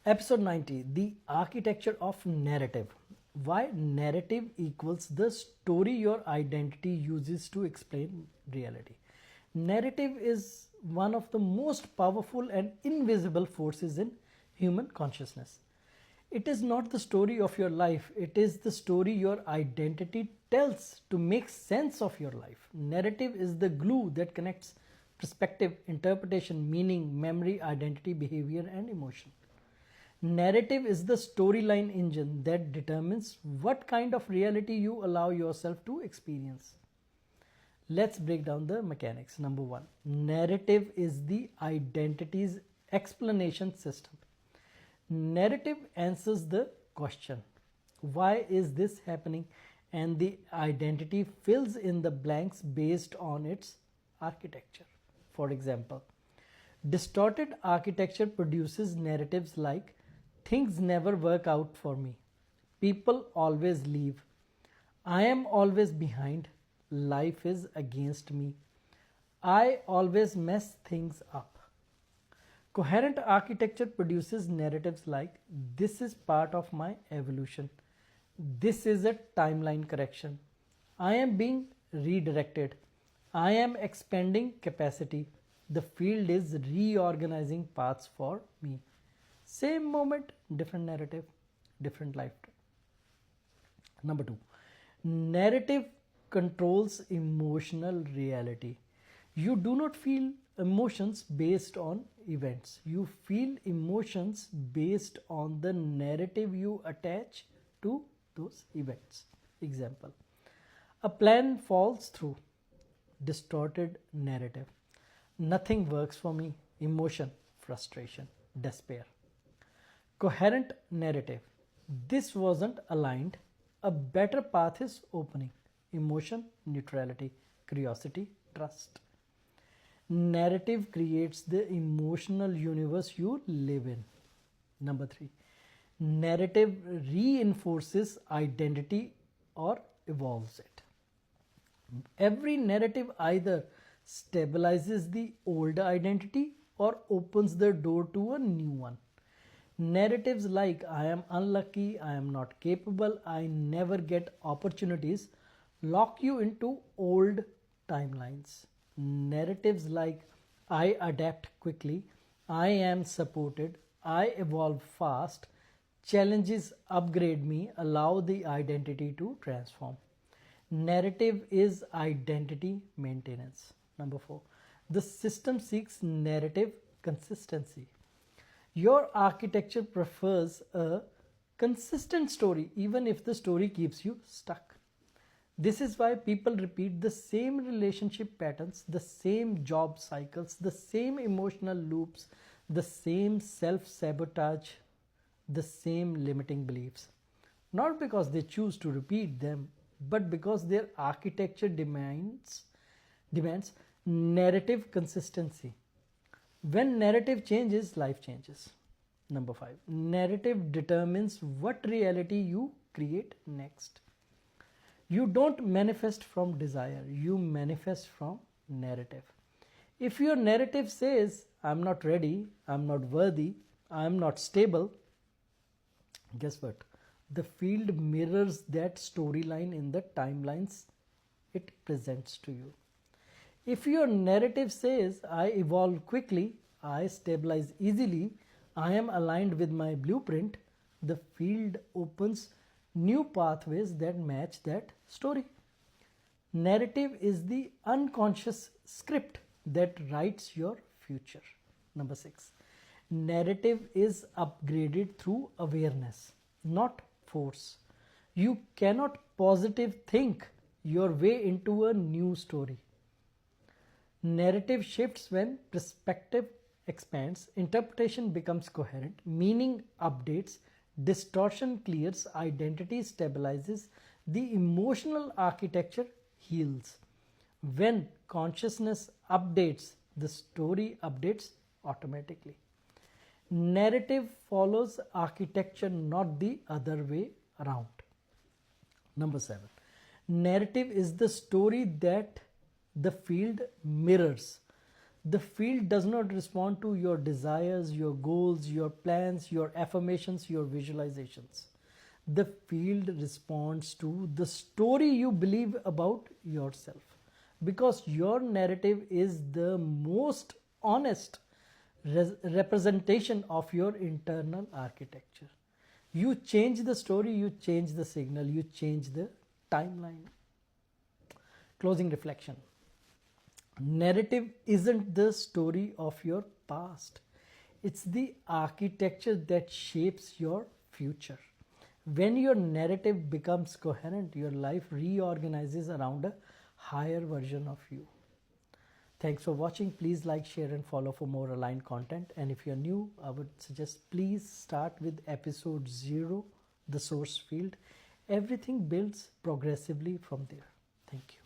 Episode 90, the architecture of narrative. Why narrative equals the story your identity uses to explain reality. Narrative is one of the most powerful and invisible forces in human consciousness. It is not the story of your life, it is the story your identity tells to make sense of your life. Narrative is the glue that connects perspective, interpretation, meaning, memory, identity, behavior, and emotion. Narrative is the storyline engine that determines what kind of reality you allow yourself to experience. Let's break down the mechanics. Number one, narrative is the identity's explanation system. Narrative answers the question, why is this happening? And the identity fills in the blanks based on its architecture. For example, distorted architecture produces narratives like things never work out for me, people always leave, I am always behind, life is against me, I always mess things up. Coherent architecture produces narratives like this is part of my evolution, this is a timeline correction, I am being redirected, I am expanding capacity, the field is reorganizing paths for me. Same moment, different narrative, different lifetime. Number two, narrative controls emotional reality. You do not feel emotions based on events. You feel emotions based on the narrative you attach to those events. Example, a plan falls through, distorted narrative. Nothing works for me, emotion, frustration, despair. Coherent narrative, this wasn't aligned, a better path is opening, emotion, neutrality, curiosity, trust. Narrative creates the emotional universe you live in. Number three, narrative reinforces identity or evolves it. Every narrative either stabilizes the old identity or opens the door to a new one. Narratives like I am unlucky, I am not capable, I never get opportunities lock you into old timelines. Narratives like I adapt quickly, I am supported, I evolve fast, challenges upgrade me, allow the identity to transform. Narrative is identity maintenance. Number four, the system seeks narrative consistency. Your architecture prefers a consistent story even if the story keeps you stuck. This is why people repeat the same relationship patterns, the same job cycles, the same emotional loops, the same self-sabotage, the same limiting beliefs. Not because they choose to repeat them, but because their architecture demands narrative consistency. When narrative changes, life changes. Number five, narrative determines what reality you create next. You don't manifest from desire, you manifest from narrative. If your narrative says, I'm not ready, I'm not worthy, I'm not stable, guess what? The field mirrors that storyline in the timelines it presents to you. If your narrative says, I evolve quickly, I stabilize easily, I am aligned with my blueprint, the field opens new pathways that match that story. Narrative is the unconscious script that writes your future. Number six, narrative is upgraded through awareness, not force. You cannot positive think your way into a new story. Narrative shifts when perspective expands, interpretation becomes coherent, meaning updates, distortion clears, identity stabilizes, the emotional architecture heals. When consciousness updates, the story updates automatically. Narrative follows architecture, not the other way around. Number seven, narrative is the story that the field mirrors. The field does not respond to your desires, your goals, your plans, your affirmations, your visualizations. The field responds to the story you believe about yourself, because your narrative is the most honest representation of your internal architecture. You change the story, you change the signal, you change the timeline. Closing reflection. Narrative isn't the story of your past, it's the architecture that shapes your future. When your narrative becomes coherent, your life reorganizes around a higher version of you. Thanks for watching. Please like, share, and follow for more aligned content. And if you're new, I would suggest please start with episode 0, the source field. Everything builds progressively from there. Thank you.